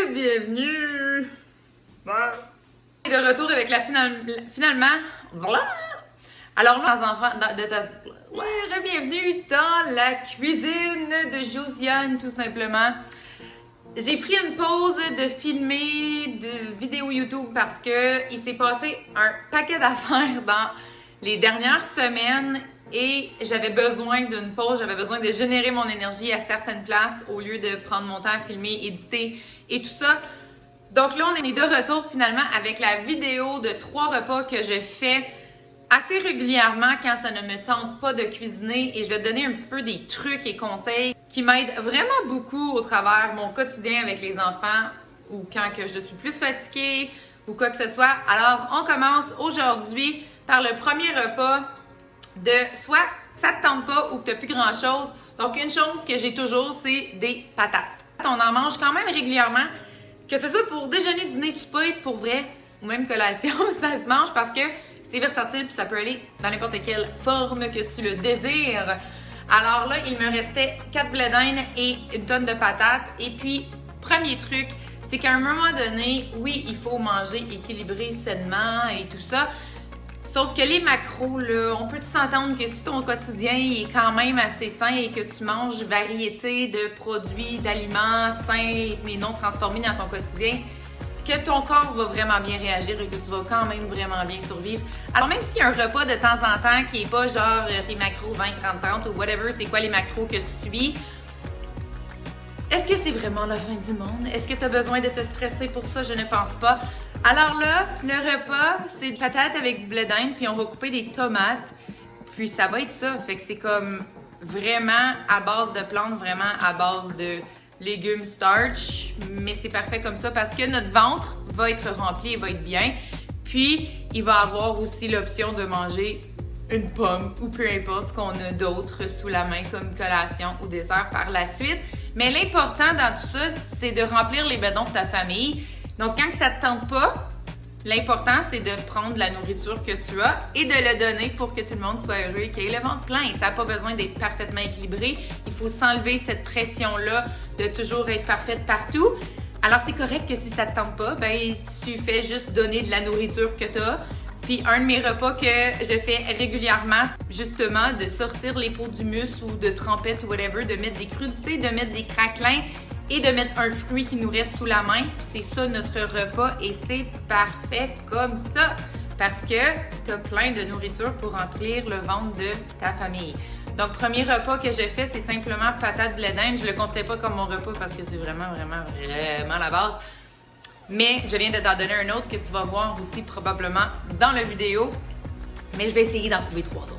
Bienvenue! De retour avec la finalement. Voilà! Alors là, les enfants, bienvenue dans la cuisine de Josiane, tout simplement. J'ai pris une pause de filmer de vidéos YouTube parce que il s'est passé un paquet d'affaires dans les dernières semaines et j'avais besoin d'une pause, j'avais besoin de générer mon énergie à certaines places au lieu de prendre mon temps à filmer, éditer et tout ça. Donc là, on est de retour finalement avec la vidéo de 3 repas que je fais assez régulièrement quand ça ne me tente pas de cuisiner et je vais te donner un petit peu des trucs et conseils qui m'aident vraiment beaucoup au travers mon quotidien avec les enfants ou quand que je suis plus fatiguée ou quoi que ce soit. Alors, on commence aujourd'hui par le premier repas de soit ça te tente pas ou que tu n'as plus grand chose. Donc, une chose que j'ai toujours, c'est des patates. On en mange quand même régulièrement, que ce soit pour déjeuner, dîner, souper, pour vrai, ou même collation, ça se mange parce que c'est versatile puis ça peut aller dans n'importe quelle forme que tu le désires. Alors là, il me restait 4 blés d'Inde et une tonne de patates. Et puis, premier truc, c'est qu'à un moment donné, oui, il faut manger équilibré, sainement et tout ça. Sauf que les macros, là, on peut s'entendre que si ton quotidien est quand même assez sain et que tu manges variété de produits, d'aliments sains et non transformés dans ton quotidien, que ton corps va vraiment bien réagir et que tu vas quand même vraiment bien survivre. Alors même s'il y a un repas de temps en temps qui est pas genre tes macros 20, 30, 30 ou whatever, c'est quoi les macros que tu suis, est-ce que c'est vraiment la fin du monde? Est-ce que tu as besoin de te stresser pour ça? Je ne pense pas. Alors là, le repas, c'est des patates avec du blé d'Inde, puis on va couper des tomates, puis ça va être ça. Fait que c'est comme vraiment à base de plantes, vraiment à base de légumes starch, mais c'est parfait comme ça parce que notre ventre va être rempli et va être bien. Puis, il va avoir aussi l'option de manger une pomme ou peu importe ce qu'on a d'autre sous la main comme collation ou dessert par la suite. Mais l'important dans tout ça, c'est de remplir les bedons de ta famille. Donc, quand ça te tente pas, l'important, c'est de prendre la nourriture que tu as et de le donner pour que tout le monde soit heureux et qu'il ait le ventre plein. Ça n'a pas besoin d'être parfaitement équilibré. Il faut s'enlever cette pression-là de toujours être parfaite partout. Alors, c'est correct que si ça te tente pas, ben tu fais juste donner de la nourriture que tu as. Puis, un de mes repas que je fais régulièrement, justement, de sortir les pots d'humus ou de trempette ou whatever, de mettre des crudités, de mettre des craquelins et de mettre un fruit qui nous reste sous la main. Puis c'est ça notre repas et c'est parfait comme ça parce que tu as plein de nourriture pour remplir le ventre de ta famille. Donc, premier repas que je fais, c'est simplement patates blé d'Inde. Je le compterai pas comme mon repas parce que c'est vraiment la base. Mais je viens de t'en donner un autre que tu vas voir aussi probablement dans la vidéo. Mais je vais essayer d'en trouver 3 autres.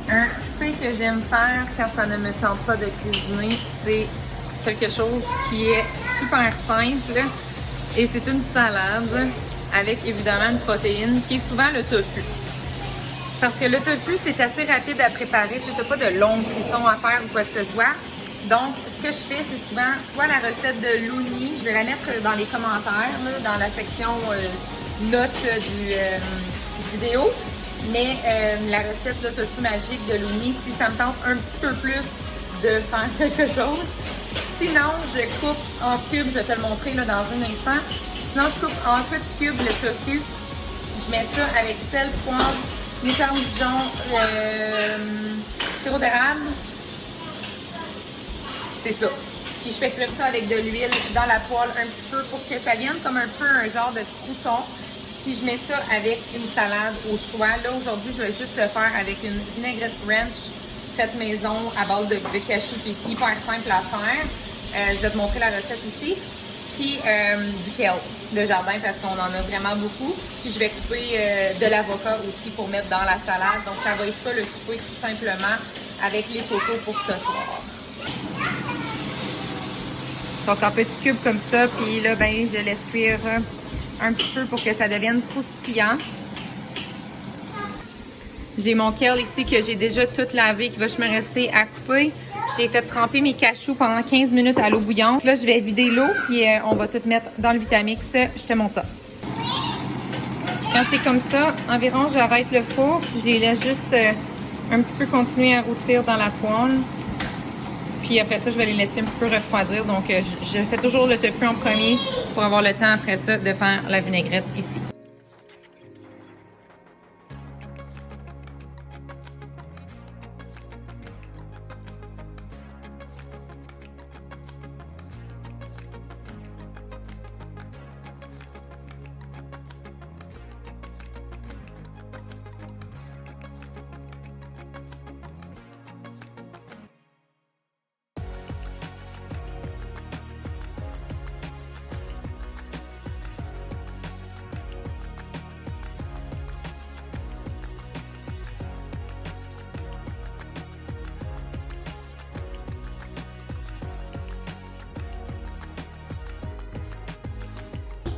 Un souper que j'aime faire quand ça ne me tente pas de cuisiner, c'est quelque chose qui est super simple et c'est une salade avec évidemment une protéine qui est souvent le tofu. Parce que le tofu, c'est assez rapide à préparer, tu n'as pas de longue cuisson à faire ou quoi que ce soit. Donc, ce que je fais, c'est souvent soit la recette de Looney, je vais la mettre dans les commentaires, là, dans la section notes du vidéo. Mais la recette de tofu magique de Looney, si ça me tente un petit peu plus de faire quelque chose. Sinon, je coupe en cubes, je vais te le montrer là, dans un instant. Sinon, je coupe en petits cubes le tofu. Je mets ça avec sel, poivre, moutarde Dijon, sirop d'érable. C'est ça. Puis je fais cuire ça avec de l'huile dans la poêle un petit peu pour que ça vienne comme un peu un genre de crouton. Puis je mets ça avec une salade au choix. Là, aujourd'hui, je vais juste le faire avec une vinaigrette ranch faite maison à base de cachou qui est hyper simple à faire. Je vais te montrer la recette ici. Puis du kale de jardin parce qu'on en a vraiment beaucoup. Puis je vais couper de l'avocat aussi pour mettre dans la salade. Donc ça va être ça le souper tout simplement avec les cocos pour ce soir. Donc en petits cubes comme ça. Puis là, ben, je laisse cuire un petit peu pour que ça devienne croustillant. J'ai mon kale ici que j'ai déjà tout lavé, qui va juste me rester à couper. J'ai fait tremper mes cachous pendant 15 minutes à l'eau bouillante. Là, je vais vider l'eau, puis on va tout mettre dans le Vitamix. Je te montre ça. Quand c'est comme ça, environ, j'arrête le four. Je les laisse juste un petit peu continuer à rôtir dans la poêle. Puis après ça, je vais les laisser un petit peu refroidir. Donc, je fais toujours le tofu en premier pour avoir le temps après ça de faire la vinaigrette ici.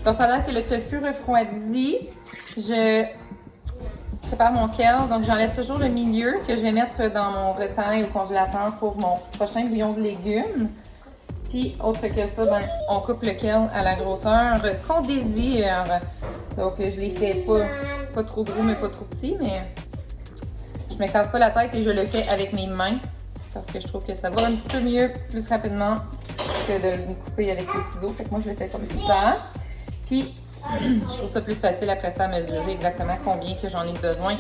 Donc, pendant que le tofu refroidit, je prépare mon kale. Donc, j'enlève toujours le milieu que je vais mettre dans mon retail au congélateur pour mon prochain bouillon de légumes. Puis, autre que ça, ben, on coupe le kale à la grosseur qu'on désire. Donc, je les fais pas trop gros, mais pas trop petits, mais je me casse pas la tête et je le fais avec mes mains parce que je trouve que ça va un petit peu mieux, plus rapidement que de le couper avec les ciseaux. Fait que moi, je le fais comme ça. Puis, je trouve ça plus facile après ça à mesurer exactement combien que j'en ai besoin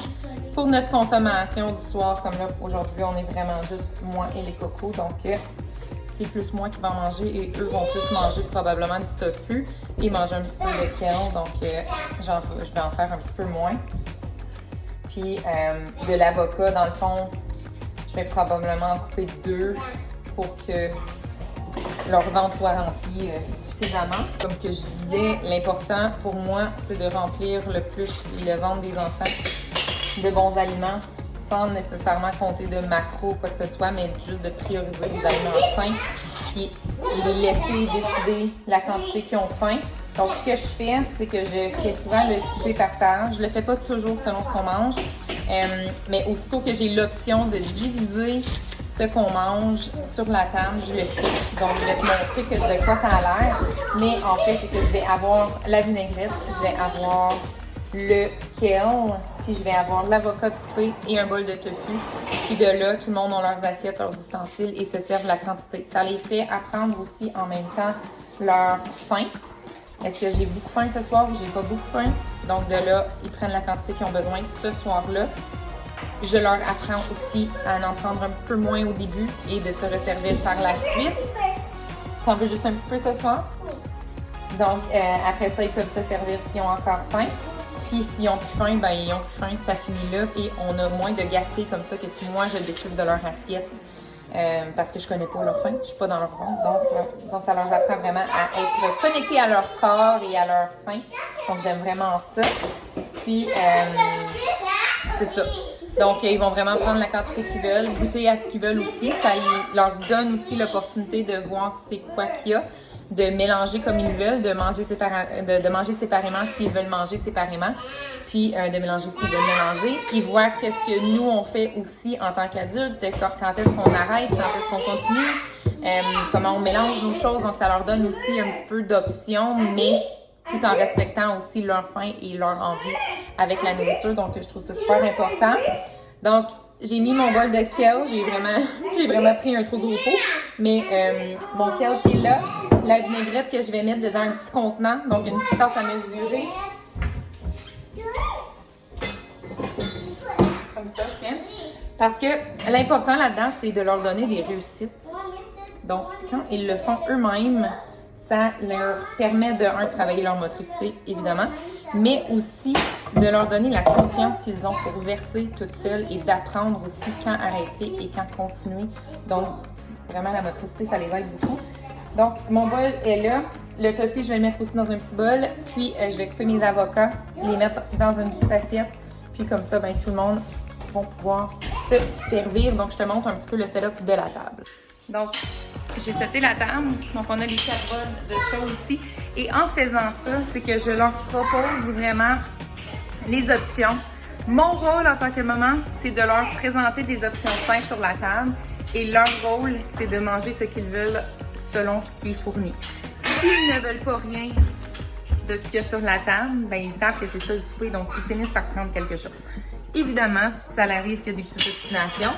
pour notre consommation du soir. Comme là, aujourd'hui, on est vraiment juste moi et les cocos. Donc, c'est plus moi qui vais en manger et eux vont plus manger probablement du tofu et manger un petit peu de kale. Donc, je vais en faire un petit peu moins. Puis, de l'avocat, dans le fond, je vais probablement en couper 2 pour que leur ventre soit rempli suffisamment. Comme que je disais, l'important pour moi, c'est de remplir le plus le ventre des enfants de bons aliments sans nécessairement compter de macros ou quoi que ce soit, mais juste de prioriser les aliments sains puis les laisser décider la quantité qu'ils ont faim. Donc, ce que je fais, c'est que je fais souvent le souper par terre. Je le fais pas toujours selon ce qu'on mange, mais aussitôt que j'ai l'option de diviser ce qu'on mange sur la table, je le fais. Donc, je vais te montrer de quoi ça a l'air. Mais en fait, c'est que je vais avoir la vinaigrette, je vais avoir le kale, puis je vais avoir l'avocat coupé et un bol de tofu. Puis de là, tout le monde a leurs assiettes, leurs ustensiles et se servent la quantité. Ça les fait apprendre aussi en même temps leur faim. Est-ce que j'ai beaucoup faim ce soir ou j'ai pas beaucoup faim? Donc de là, ils prennent la quantité qu'ils ont besoin ce soir-là. Je leur apprends aussi à en prendre un petit peu moins au début et de se resservir par la suite. T'en veux juste un petit peu ce soir? Donc, après ça, ils peuvent se servir s'ils ont encore faim. Puis, s'ils ont plus faim, ben ils ont plus faim, ça finit là. Et on a moins de gaspillage comme ça que si moi, je décide de leur assiette. Parce que je connais pas leur faim, je suis pas dans leur ventre. Donc, ça leur apprend vraiment à être connectés à leur corps et à leur faim. Donc, j'aime vraiment ça. Puis, c'est ça. Donc, ils vont vraiment prendre la quantité qu'ils veulent, goûter à ce qu'ils veulent aussi. Ça leur donne aussi l'opportunité de voir c'est quoi qu'il y a, de mélanger comme ils veulent, de manger séparément s'ils veulent manger séparément, puis de mélanger s'ils veulent mélanger. Ils voient qu'est-ce que nous, on fait aussi en tant qu'adultes, quand est-ce qu'on arrête, quand est-ce qu'on continue, comment on mélange nos choses. Donc, ça leur donne aussi un petit peu d'options, mais tout en respectant aussi leur faim et leur envie avec la nourriture. Donc, je trouve ça super important. Donc, j'ai mis mon bol de kale. J'ai vraiment pris un trop gros pot. Mais mon kale qui est là, la vinaigrette que je vais mettre dans un petit contenant. Donc, une petite tasse à mesurer. Comme ça, tiens. Parce que l'important là-dedans, c'est de leur donner des réussites. Donc, quand ils le font eux-mêmes, ça leur permet de, travailler leur motricité, évidemment, mais aussi de leur donner la confiance qu'ils ont pour verser toute seule et d'apprendre aussi quand arrêter et quand continuer. Donc, vraiment, la motricité, ça les aide beaucoup. Donc, mon bol est là. Le tofu, je vais le mettre aussi dans un petit bol. Puis, je vais couper mes avocats, les mettre dans une petite assiette. Puis, comme ça, ben, tout le monde va pouvoir se servir. Donc, je te montre un petit peu le setup de la table. Donc, j'ai seté la table, donc on a les 4 bols de choses ici. Et en faisant ça, c'est que je leur propose vraiment les options. Mon rôle en tant que maman, c'est de leur présenter des options saines sur la table. Et leur rôle, c'est de manger ce qu'ils veulent selon ce qui est fourni. S'ils ne veulent pas rien de ce qu'il y a sur la table, ben ils savent que c'est ça le souper, donc ils finissent par prendre quelque chose. Évidemment, ça arrive qu'il y a des petites obstinations,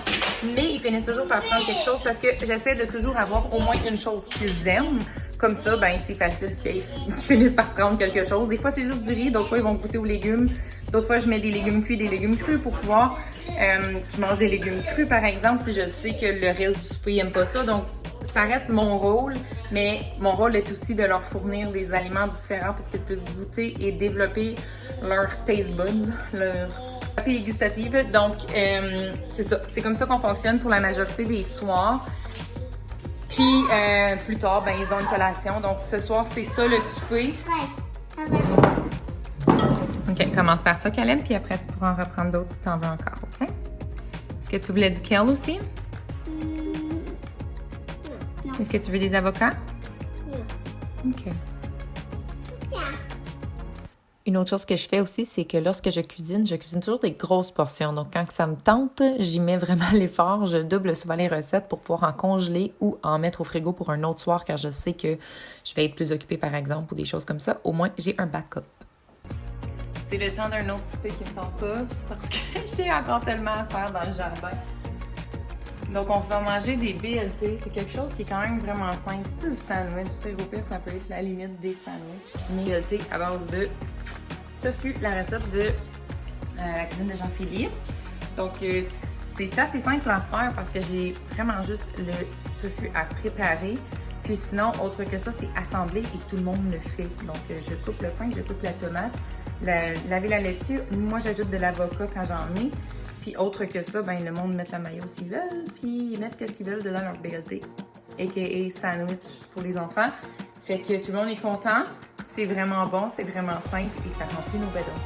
mais ils finissent toujours par prendre quelque chose parce que j'essaie de toujours avoir au moins une chose qu'ils aiment. Comme ça, ben c'est facile qu'ils finissent par prendre quelque chose. Des fois, c'est juste du riz, d'autres fois, ils vont goûter aux légumes. D'autres fois, je mets des légumes cuits, des légumes crus pour pouvoir qu'ils mangent des légumes crus, par exemple, si je sais que le reste du souper n'aime pas ça. Donc, ça reste mon rôle, mais mon rôle est aussi de leur fournir des aliments différents pour qu'ils puissent goûter et développer leur taste buds, leur papille gustative. Donc, c'est ça. C'est comme ça qu'on fonctionne pour la majorité des soirs. Puis, plus tard, ben, ils ont une collation. Donc, ce soir, c'est ça le souper. OK, commence par ça, Caleb, puis après, tu pourras en reprendre d'autres si tu en veux encore, OK? Est-ce que tu voulais du kale aussi? Non. Est-ce que tu veux des avocats? Non. OK. Une autre chose que je fais aussi, c'est que lorsque je cuisine toujours des grosses portions. Donc, quand ça me tente, j'y mets vraiment l'effort. Je double souvent les recettes pour pouvoir en congeler ou en mettre au frigo pour un autre soir, car je sais que je vais être plus occupée, par exemple, ou des choses comme ça. Au moins, j'ai un backup. C'est le temps d'un autre souper qui me tente pas, parce que j'ai encore tellement à faire dans le jardin. Donc, on va manger des BLT. C'est quelque chose qui est quand même vraiment simple. C'est le sandwich. Tu sais, au pire, ça peut être la limite des sandwichs. BLT à base de tofu, la recette de la cuisine de Jean-Philippe. Donc, c'est assez simple à faire parce que j'ai vraiment juste le tofu à préparer. Puis sinon, autre que ça, c'est assembler et tout le monde le fait. Donc, je coupe le pain, je coupe la tomate, laver la laitue. Moi, j'ajoute de l'avocat quand j'en mets. Puis autre que ça, ben le monde met la mayo s'ils veulent, puis ils mettent qu'est-ce qu'ils veulent dedans leur BLT, a.k.a. sandwich pour les enfants. Fait que tout le monde est content, c'est vraiment bon, c'est vraiment simple et ça remplit nos bedons.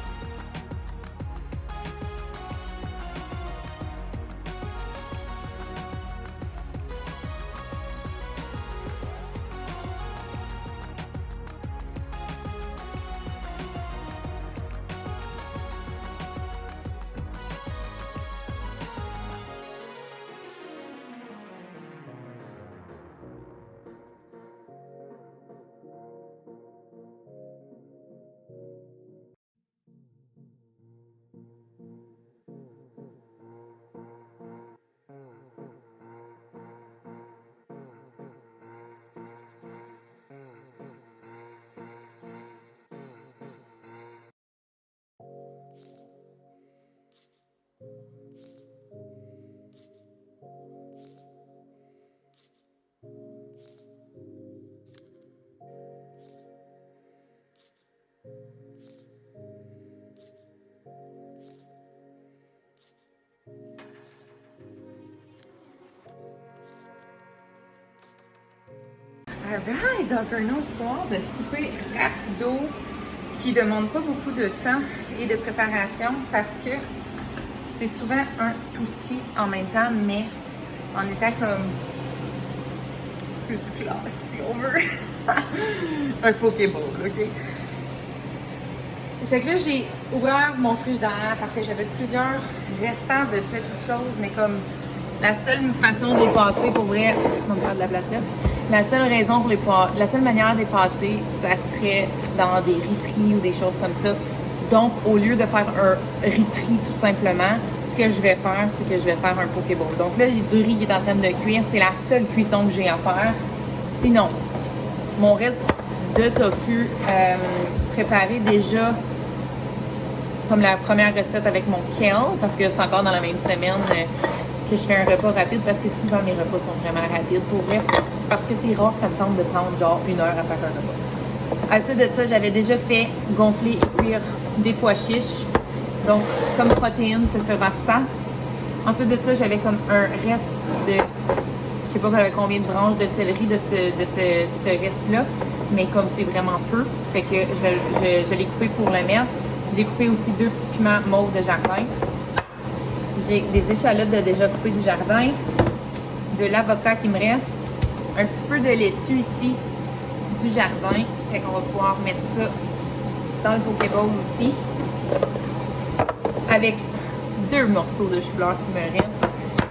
Alright, donc un autre soir de souper rapido qui ne demande pas beaucoup de temps et de préparation parce que c'est souvent un tout ski en même temps, mais en étant comme plus classe, si on veut. Un Pokéball, OK? Fait que là, j'ai ouvert mon frigidaire parce que j'avais plusieurs restants de petites choses, mais comme la seule façon de les passer, pour vrai, on va me faire de la place là. La seule manière de les passer, ça serait dans des riz-frits ou des choses comme ça. Donc, au lieu de faire un riz-frit tout simplement, ce que je vais faire, c'est que je vais faire un Pokéball. Donc là, j'ai du riz qui est en train de cuire. C'est la seule cuisson que j'ai à faire. Sinon, mon reste de tofu préparé déjà, comme la première recette avec mon kale, parce que c'est encore dans la même semaine que je fais un repas rapide, parce que souvent mes repas sont vraiment rapides pour vrai, parce que c'est rare que ça me tente de prendre genre 1 heure à faire un repas. À suite de ça, j'avais déjà fait gonfler et cuire des pois chiches, donc comme protéine, ce sera ça. Ensuite de ça, j'avais comme un reste de, je sais pas combien de branches de céleri de ce reste-là, mais comme c'est vraiment peu, fait que je l'ai coupé pour le mettre. J'ai coupé aussi 2 petits piments mauves de jardin. J'ai des échalotes de déjà coupées du jardin, de l'avocat qui me reste, un petit peu de laitue ici du jardin. Fait qu'on va pouvoir mettre ça dans le Pokéball aussi. Avec 2 morceaux de chou-fleur qui me restent,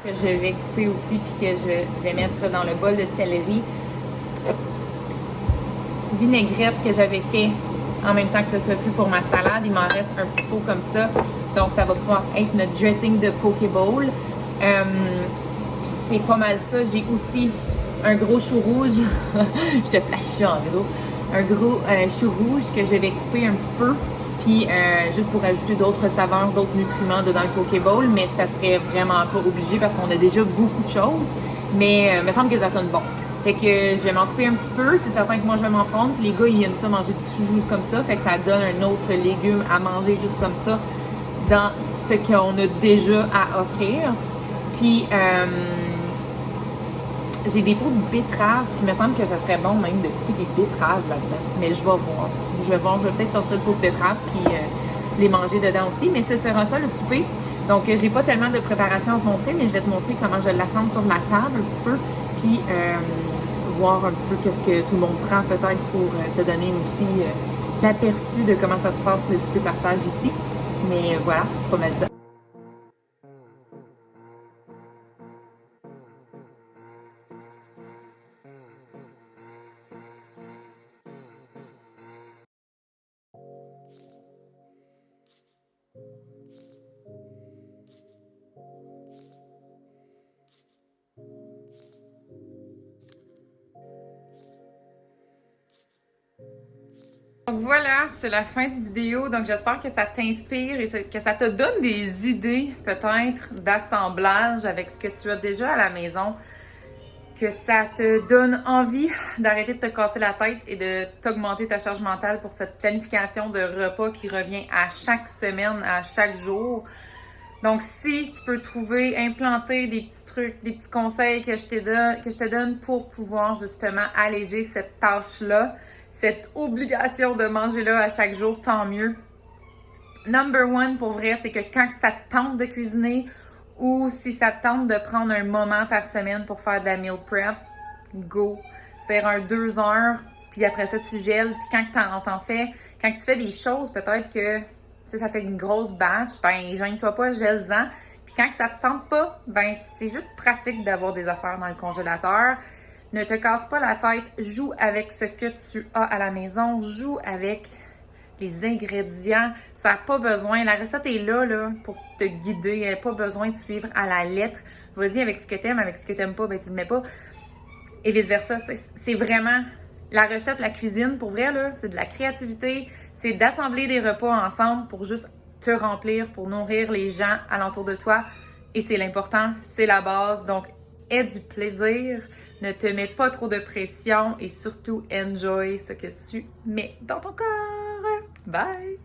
que je vais couper aussi puis que je vais mettre dans le bol de céleri. Vinaigrette que j'avais fait en même temps que le tofu pour ma salade. Il m'en reste un petit pot comme ça. Donc, ça va pouvoir être notre dressing de Pokéball. C'est pas mal ça. J'ai aussi un gros chou rouge. Je te flash ça en gros. Un gros chou rouge que je vais couper un petit peu. Puis, juste pour ajouter d'autres saveurs, d'autres nutriments dedans le Pokéball. Mais ça serait vraiment pas obligé parce qu'on a déjà beaucoup de choses. Mais il me semble que ça sonne bon. Fait que je vais m'en couper un petit peu. C'est certain que moi, je vais m'en prendre. Puis les gars, ils aiment ça manger du chou juste comme ça. Fait que ça donne un autre légume à manger juste comme ça dans ce qu'on a déjà à offrir. Puis, j'ai des pots de betteraves. Puis il me semble que ça serait bon même de couper des betteraves là-dedans. Mais je vais voir. Je vais peut-être sortir le pot de betterave puis les manger dedans aussi. Mais ce sera ça le souper. Donc, j'ai pas tellement de préparation à te montrer, mais je vais te montrer comment je l'assemble sur la table un petit peu. Puis, voir un petit peu qu'est-ce que tout le monde prend peut-être pour te donner aussi l'aperçu de comment ça se passe le souper partage ici. Mais voilà, c'est pas mal ça. Donc voilà, c'est la fin du vidéo. Donc j'espère que ça t'inspire et que ça te donne des idées peut-être d'assemblage avec ce que tu as déjà à la maison. Que ça te donne envie d'arrêter de te casser la tête et de t'augmenter ta charge mentale pour cette planification de repas qui revient à chaque semaine, à chaque jour. Donc, si tu peux trouver, implanter des petits trucs, des petits conseils que je te donne pour pouvoir justement alléger cette tâche-là, cette obligation de manger là à chaque jour, tant mieux. Number one, pour vrai, c'est que quand ça te tente de cuisiner ou si ça te tente de prendre un moment par semaine pour faire de la meal prep, go! Faire un 2 heures, puis après ça, tu gèles, puis quand t'en fais, quand tu fais des choses, peut-être que ça fait une grosse batch, ben gêne-toi pas, gèle-en. Puis quand ça te tente pas, ben c'est juste pratique d'avoir des affaires dans le congélateur. Ne te casse pas la tête, joue avec ce que tu as à la maison, joue avec les ingrédients. Ça n'a pas besoin, la recette est là pour te guider, elle n'a pas besoin de suivre à la lettre. Vas-y avec ce que t'aimes, avec ce que t'aimes pas, ben tu le mets pas. Et vice-versa, c'est vraiment la recette, la cuisine, pour vrai, là, c'est de la créativité, c'est d'assembler des repas ensemble pour juste te remplir, pour nourrir les gens alentour de toi. Et c'est l'important, c'est la base. Donc, aie du plaisir, ne te mets pas trop de pression et surtout, enjoy ce que tu mets dans ton corps. Bye!